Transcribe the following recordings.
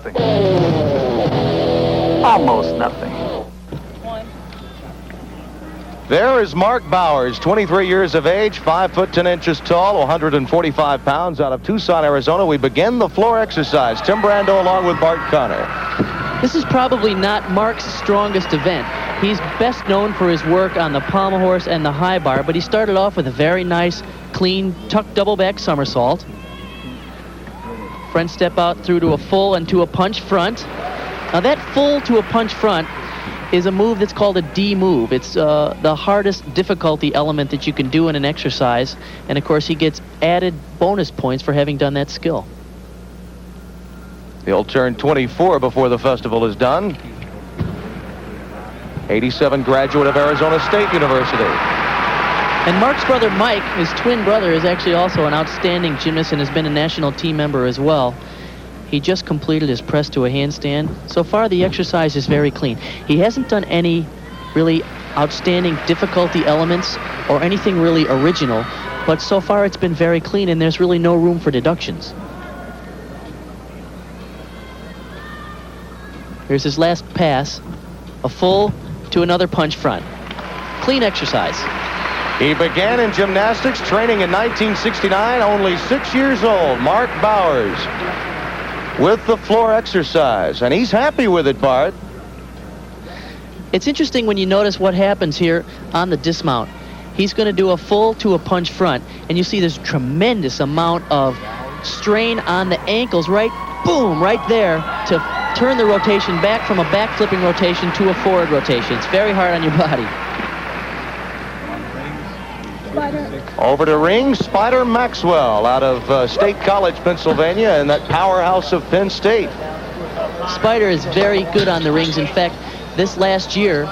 nothing. Almost nothing. There is Mark Bowers, 23 years of age, 5 foot 10 inches tall, 145 pounds, out of Tucson, Arizona. We begin the floor exercise. Tim Brando along with Bart Connor. This is probably not Mark's strongest event. He's best known for his work on the pommel horse and the high bar, but he started off with a very nice, clean, tuck double back somersault. Front step out through to a full and to a punch front. Now that full to a punch front is a move that's called a D move. It's the hardest difficulty element that you can do in an exercise, and of course he gets added bonus points for having done that skill. He'll turn 24 before the festival is done. 87 graduate of Arizona State University. And Mark's brother Mike, his twin brother, is actually also an outstanding gymnast and has been a national team member as well. He just completed his press to a handstand. So far, the exercise is very clean. He hasn't done any really outstanding difficulty elements or anything really original, but so far it's been very clean and there's really no room for deductions. Here's his last pass, a full to another punch front. Clean exercise. He began in gymnastics training in 1969, only 6 years old. Mark Bowers with the floor exercise, and he's happy with it, Bart. It's interesting when you notice what happens here on the dismount. He's going to do a full to a punch front, and you see this tremendous amount of strain on the ankles, right, boom, right there, to turn the rotation back from a back flipping rotation to a forward rotation. It's very hard on your body. Over to ring, Spider Maxwell out of State College, Pennsylvania, and that powerhouse of Penn State. Spider is very good on the rings. In fact, this last year,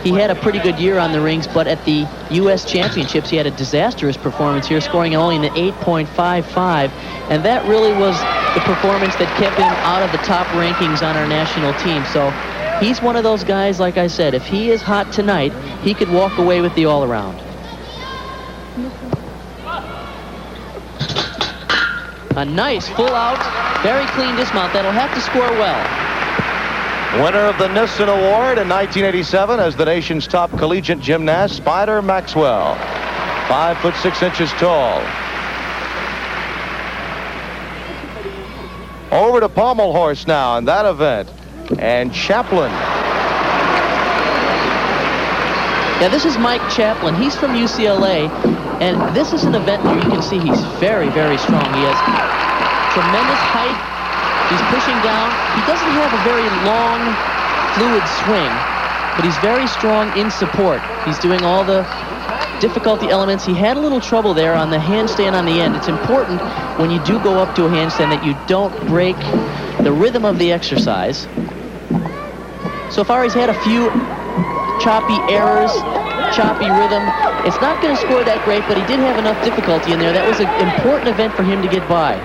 he had a pretty good year on the rings, but at the U.S. Championships, he had a disastrous performance here, scoring only an 8.55, and that really was the performance that kept him out of the top rankings on our national team. So he's one of those guys, like I said, if he is hot tonight, he could walk away with the all-around. A nice full out, very clean dismount. That'll have to score well. Winner of the Nissen Award in 1987 as the nation's top collegiate gymnast, Spider Maxwell. 5 foot 6 inches tall. Over to pommel horse now in that event. And Chaplin. Yeah, this is Mike Chaplin. He's from UCLA, and this is an event where you can see he's very, very strong. He has tremendous height. He's pushing down. He doesn't have a very long, fluid swing, but he's very strong in support. He's doing all the difficulty elements. He had a little trouble there on the handstand on the end. It's important when you do go up to a handstand that you don't break the rhythm of the exercise. So far, he's had a few choppy errors, choppy rhythm. It's not going to score that great, but he did have enough difficulty in there. That was an important event for him to get by.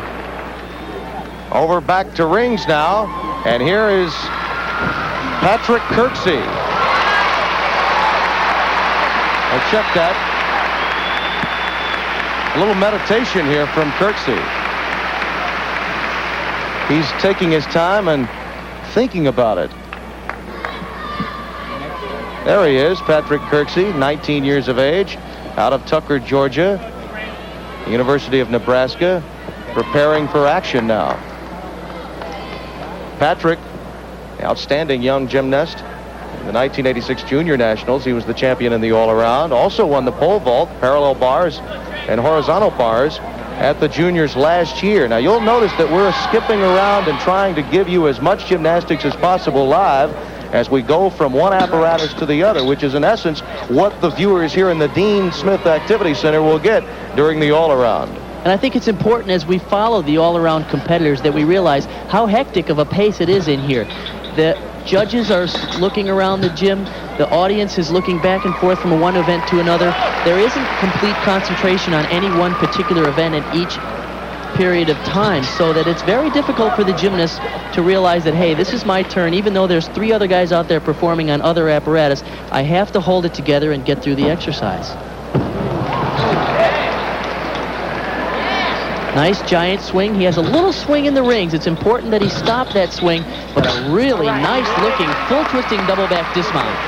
Over back to rings now, and here is Patrick Kirksey. I'll check that. A little meditation here from Kirksey. He's taking his time and thinking about it. There he is, Patrick Kirksey, 19 years of age, out of Tucker, Georgia, University of Nebraska, preparing for action now. Patrick, outstanding young gymnast. In the 1986 Junior Nationals, he was the champion in the all-around. Also won the pole vault, parallel bars, and horizontal bars at the juniors last year. Now, you'll notice that we're skipping around and trying to give you as much gymnastics as possible live as we go from one apparatus to the other, which is in essence what the viewers here in the Dean Smith Activity Center will get during the all-around. And I think it's important as we follow the all-around competitors that we realize how hectic of a pace it is in here. The judges are looking around the gym. The audience is looking back and forth from one event to another. There isn't complete concentration on any one particular event at each period of time, so that it's very difficult for the gymnast to realize that, hey, this is my turn. Even though there's 3 other guys out there performing on other apparatus, I have to hold it together and get through the exercise. Nice giant swing. He has a little swing in the rings. It's important that he stop that swing, but a really nice looking full twisting double back dismount.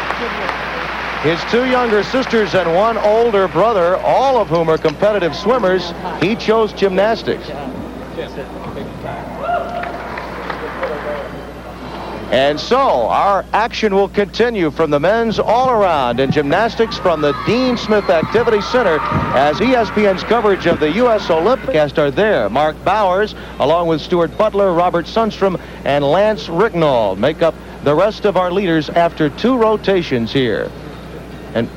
His 2 younger sisters and 1 older brother, all of whom are competitive swimmers, he chose gymnastics. And so our action will continue from the men's all-around in gymnastics from the Dean Smith Activity Center as ESPN's coverage of the U.S. Olympic cast are there. Mark Bowers, along with Stuart Butler, Robert Sundstrom, and Lance Ricknall make up the rest of our leaders after 2 rotations here. And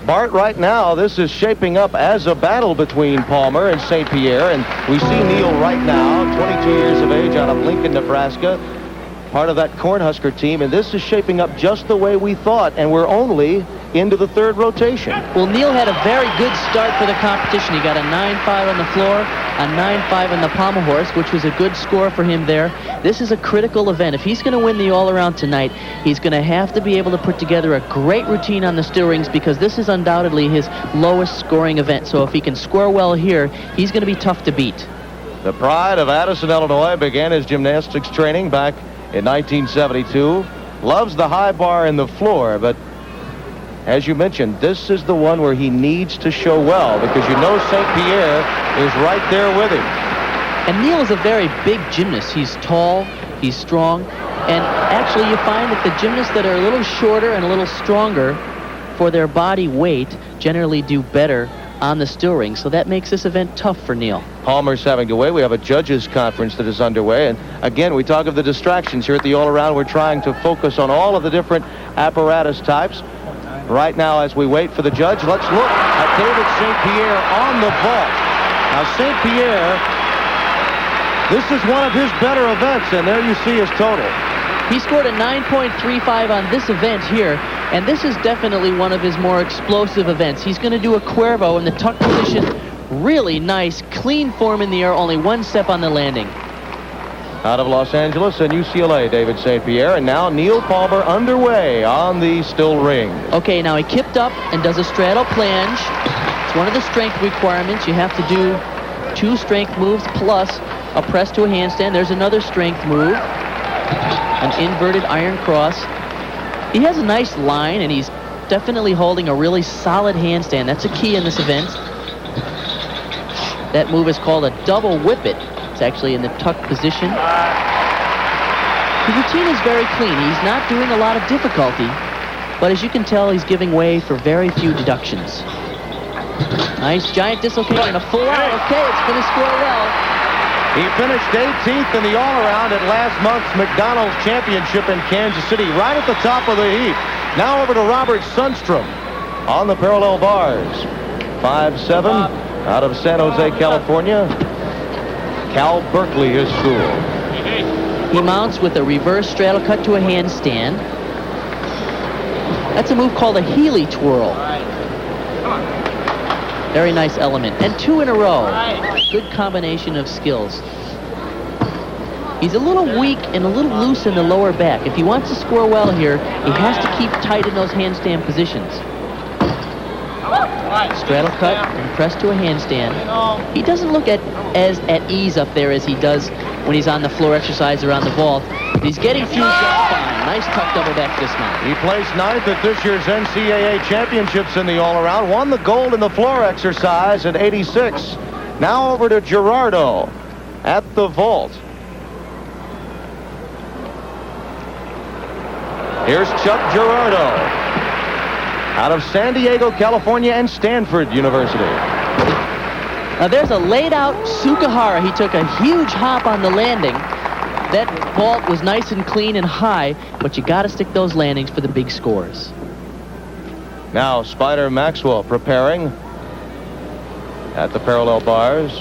Bart, right now, this is shaping up as a battle between Palmer and St. Pierre, and we see Neil right now, 22 years of age, out of Lincoln, Nebraska, part of that Cornhusker team, and this is shaping up just the way we thought, and we're only into the 3rd rotation. Well, Neil had a very good start for the competition. He got a 9.5 on the floor, a 9.5 on the pommel horse, which was a good score for him there. This is a critical event. If he's going to win the all-around tonight, he's going to have to be able to put together a great routine on the still rings because this is undoubtedly his lowest scoring event. So if he can score well here, he's going to be tough to beat. The pride of Addison, Illinois, began his gymnastics training back in 1972. Loves the high bar and the floor, but as you mentioned, this is the one where he needs to show well because you know St. Pierre is right there with him. And Neil is a very big gymnast. He's tall, he's strong, and actually you find that the gymnasts that are a little shorter and a little stronger for their body weight generally do better on the still ring, so that makes this event tough for Neil. Palmer's having to wait. We have a judges conference that is underway, and again we talk of the distractions here at the all-around. We're trying to focus on all of the different apparatus types. Right now, as we wait for the judge, let's look at David St. Pierre on the vault. Now St. Pierre, this is one of his better events, and there you see his total. He scored a 9.35 on this event here, and this is definitely one of his more explosive events. He's going to do a Cuervo in the tuck position. Really nice, clean form in the air, only 1 step on the landing. Out of Los Angeles and UCLA, David St. Pierre, and now Neil Palmer underway on the still ring. Okay, now he kipped up and does a straddle plunge. It's one of the strength requirements. You have to do 2 strength moves plus a press to a handstand. There's another strength move. An inverted iron cross. He has a nice line, and he's definitely holding a really solid handstand. That's a key in this event. That move is called a double whip it. It's actually in the tuck position. His routine is very clean. He's not doing a lot of difficulty, but as you can tell, he's giving way for very few deductions. Nice giant dislocation, a full out. Okay, it's going to score well. He finished 18th in the all-around at last month's McDonald's Championship in Kansas City, right at the top of the heap. Now over to Robert Sundstrom on the parallel bars. 5'7", out of San Jose, California. Cal Berkeley, his school. He mounts with a reverse straddle cut to a handstand. That's a move called a Healy twirl. Very nice element. And 2 in a row. Good combination of skills. He's a little weak and a little loose in the lower back. If he wants to score well here, he has to keep tight in those handstand positions. Straddle cut and press to a handstand. He doesn't look as at ease up there as he does when he's on the floor exercise around the vault. He's getting through just fine. Nice tuck double back dismount. He placed 9th at this year's NCAA championships in the all-around. Won the gold in the floor exercise at 86. Now over to Gerardo at the vault. Here's Chuck Gerardo out of San Diego, California, and Stanford University. Now there's a laid-out Sukahara. He took a huge hop on the landing. That vault was nice and clean and high, but you got to stick those landings for the big scores. Now Spider Maxwell preparing at the parallel bars.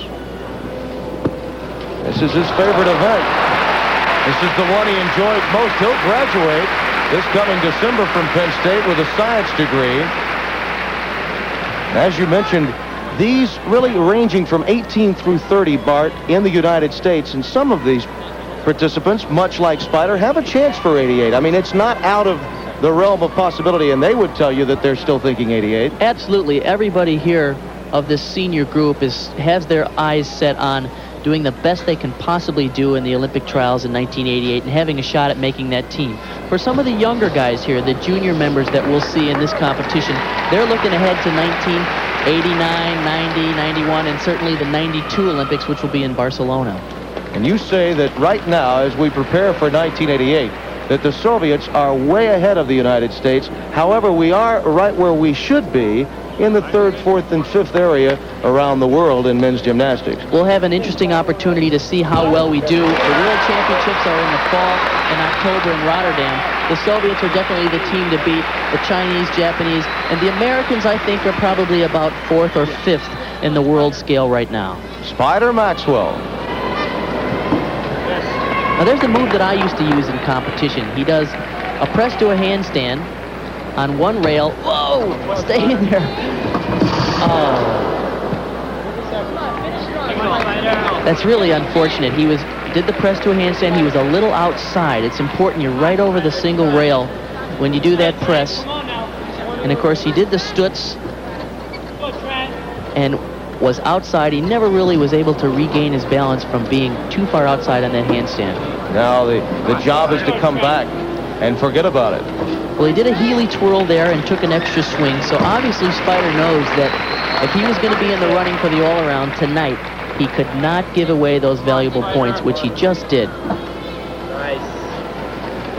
This is his favorite event. This is the one he enjoys most. He'll graduate this coming December from Penn State with a science degree. As you mentioned, these really ranging from 18 through 30, Bart, in the United States, and some of these participants, much like Spider, have a chance for 88. I mean, it's not out of the realm of possibility, and they would tell you that they're still thinking 88. Absolutely. Everybody here of this senior group has their eyes set on doing the best they can possibly do in the Olympic trials in 1988 and having a shot at making that team. For some of the younger guys here, the junior members that we'll see in this competition, they're looking ahead to 1989, 90, 91, and certainly the 92 Olympics, which will be in Barcelona. And you say that right now, as we prepare for 1988, that the Soviets are way ahead of the United States. However, we are right where we should be in the 3rd, 4th, and 5th area around the world in men's gymnastics. We'll have an interesting opportunity to see how well we do. The World Championships are in the fall in October in Rotterdam. The Soviets are definitely the team to beat. The Chinese, Japanese, and the Americans, I think, are probably about 4th or 5th in the world scale right now. Spider Maxwell. Now there's a move that I used to use in competition. He does a press to a handstand on one rail. Whoa! Stay in there. Oh. That's really unfortunate. He did the press to a handstand. He was a little outside. It's important you're right over the single rail when you do that press. And of course he did the stutz and was outside. He never really was able to regain his balance from being too far outside on that handstand. Now the job is to come back and forget about it. Well, he did a Healy twirl there and took an extra swing, so obviously Spider knows that if he was going to be in the running for the all-around tonight, he could not give away those valuable points, which he just did. Nice.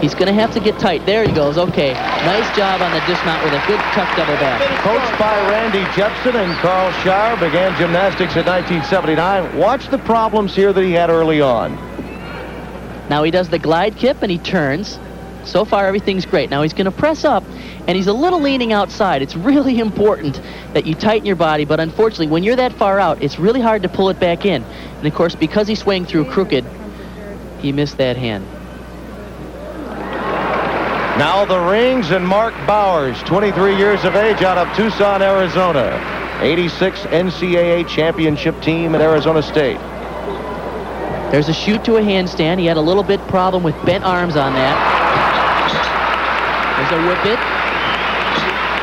He's going to have to get tight. There he goes. Okay. Nice job on the dismount with a good tuck double back. Coached by Randy Jepson and Carl Shire, began gymnastics in 1979. Watch the problems here that he had early on. Now he does the glide kip and he turns. So far everything's great. Now he's going to press up and he's a little leaning outside. It's really important that you tighten your body, but unfortunately when you're that far out, it's really hard to pull it back in. And of course, because he swung through crooked, he missed that hand. Now the rings and Mark Bowers, 23 years of age, out of Tucson, Arizona. 86 NCAA championship team at Arizona State. There's a shoot to a handstand. He had a little bit problem with bent arms on that. There's a whip it.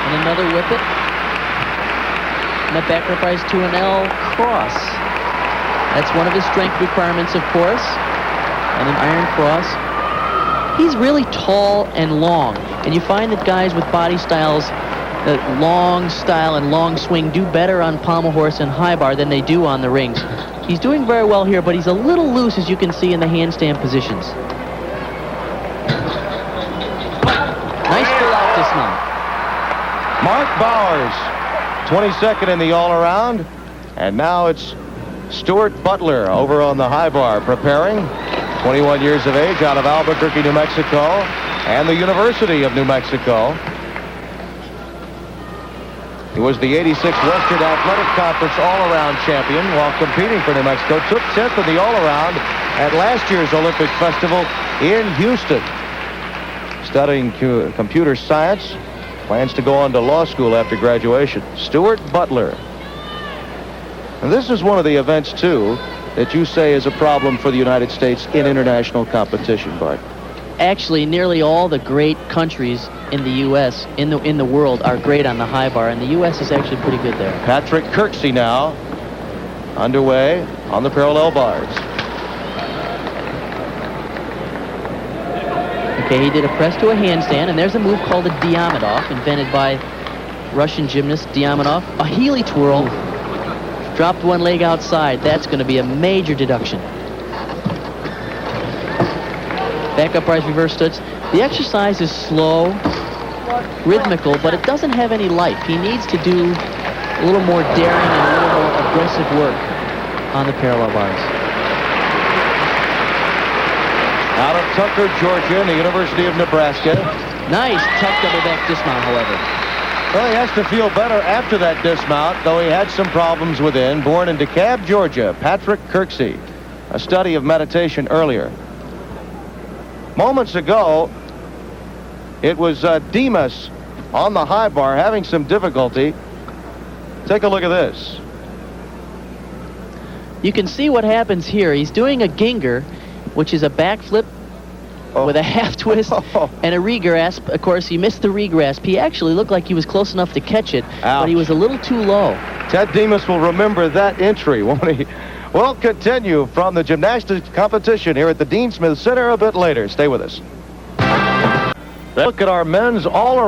And another whip it. And a back rise to an L cross. That's one of his strength requirements, of course. And an iron cross. He's really tall and long. And you find that guys with body styles, long style and long swing, do better on pommel horse and high bar than they do on the rings. He's doing very well here, but he's a little loose, as you can see in the handstand positions. Nice full-out dismount. Mark Bowers, 22nd in the all-around. And now it's Stuart Butler over on the high bar preparing. 21 years of age, out of Albuquerque, New Mexico, and the University of New Mexico. He was the 86 Western Athletic Conference all-around champion while competing for New Mexico. Took 10th in the all-around at last year's Olympic Festival in Houston. Studying computer science, plans to go on to law school after graduation. Stuart Butler. And this is one of the events, too, that you say is a problem for the United States in international competition, Bart. Actually, nearly all the great countries in the U.S., in the world, are great on the high bar, and the U.S. is actually pretty good there. Patrick Kirksey now underway on the parallel bars. Okay, he did a press to a handstand, and there's a move called a Diamidov, invented by Russian gymnast Diamidov. A Healy twirl. Dropped one leg outside. That's going to be a major deduction. Back up rise, reverse stutz. The exercise is slow, rhythmical, but it doesn't have any life. He needs to do a little more daring and a little more aggressive work on the parallel bars. Out of Tucker, Georgia, and the University of Nebraska. Nice tuck double back dismount, however. Well, he has to feel better after that dismount, though he had some problems within. Born in DeKalb, Georgia, Patrick Kirksey. A study of meditation earlier. Moments ago, it was Demas on the high bar having some difficulty. Take a look at this. You can see what happens here. He's doing a Ginger, which is a backflip with a half twist and a regrasp. Of course, he missed the regrasp. He actually looked like he was close enough to catch it, but he was a little too low. Ted Demas will remember that entry, won't he? We'll continue from the gymnastics competition here at the Dean Smith Center a bit later. Stay with us. Look at our men's all-around